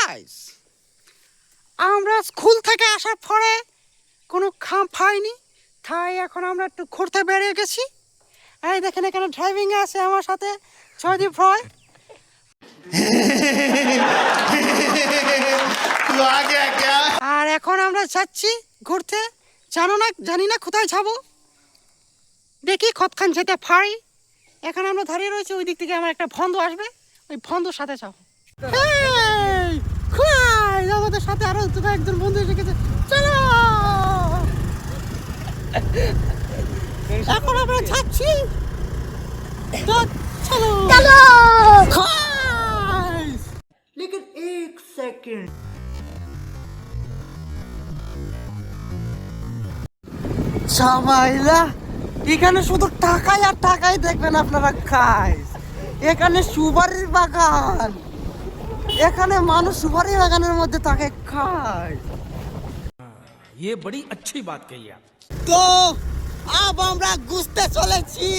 Guys, আমরা school থেকে আসার পরে কোনো খাম পাইনি, তাই এখন আমরা একটু ঘুরতে বেরিয়ে গেছি। এই দেখেন এখানে ড্রাইভিং আছে আমার সাথে জয়দীপ রয়। আর এখন আমরা যাচ্ছি ঘুরতে, জানি না কোথায় যাব, দেখি কতক্ষণ যেতে পারি। এখন আমরা দাঁড়িয়ে রয়েছি, ওই দিক থেকে আমার একটা বন্ধু আসবে, ওই বন্ধুর সাথে যাবো। আমাদের সাথে আরো একজন বন্ধু এসে গেছে, চলো এখন আমরা যাচ্ছি, চলো চলো। लेकिन एक सेकंड, সবাইলা এখানে শুধু টাকাই আর টাকাই দেখবেন আপনারা। গাইস, এখানে সুপারির বাগান, এখানে মানুষ সুপারি বাগানের মধ্যে থাকে খায়। ये बड़ी अच्छी बात कही आप। তো আব আমরা ঘুরতে চলেছি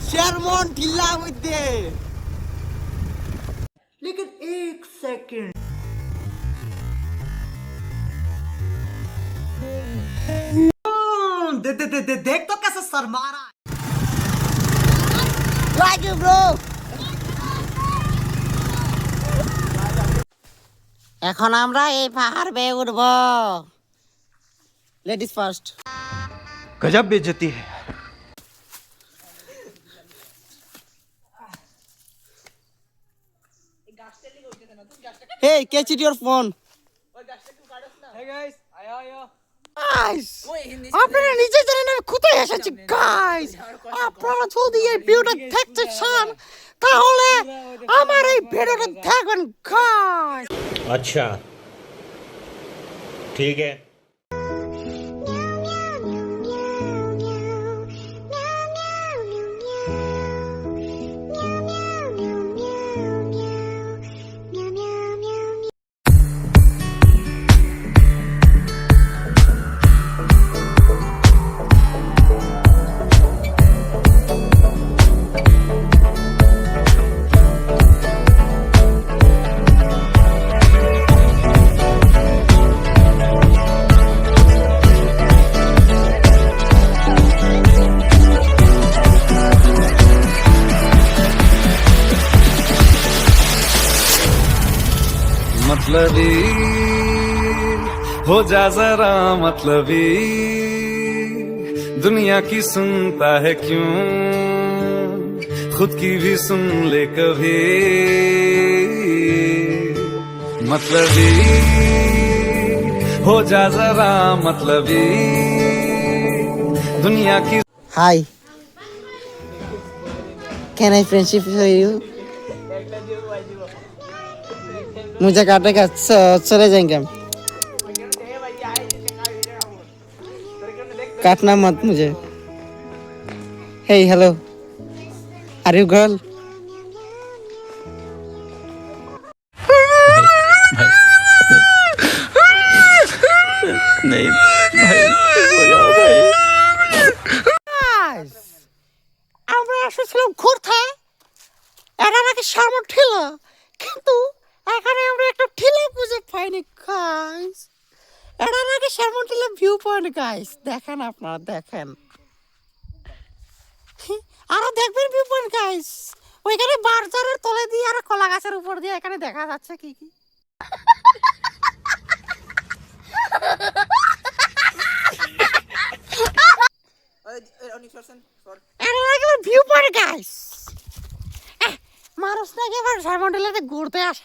শেরমন টিলার মধ্যে। लेकिन एक सेकंड, देख तो कैसे सर मारा लाइक यू ब्रो। এখন আমরা এই পাহাড় বেয়ে উঠব। Ladies first. गजब बेइज्जती है। Hey, catch it your phone. Hey guys, आया। Guys, আপনারা নিজে জানেন আমি কোথায় এসেছি। গাইস, আপনারা যদি এই ভিডিওটা দেখতে চান তাহলে আমার এই ভিডিওটা দেখবেন গাইস। अच्छा ठीक है। मतलबी हो जा जरा मतलबी, दुनिया की सुनता है क्यों, खुद की भी सुन ले कभी। मतलबी हो जा जरा मतलबी, दुनिया की। Hi, can I friendship with you? मुझे काटेगा, चले जाएंगे हम। काटना मत मुझे। Hey, hello, are you girl? नहीं भाई, हो जाओ भाई। আমরা এসেছিলাম ঘুরতে, এটা নাকি সামন ছিল, কিন্তু এখানে আমরা একটা টিলা খুঁজে পাইনি গাইস। এটা নাকি সামন টিলা ভিউ পয়েন্ট গাইস, দেখেন আপনারা দেখেন, আরো দেখবেন ভিউ পয়েন্ট গাইস। ওইখানে বারজারের তলে দিয়ে আর কলা গাছের উপর দিয়ে এখানে দেখা যাচ্ছে কি কি। ভিউ পয়েন্ট গাইস, মানুষ নাকি এবার সামন টিলাতে ঘুরতে আসে।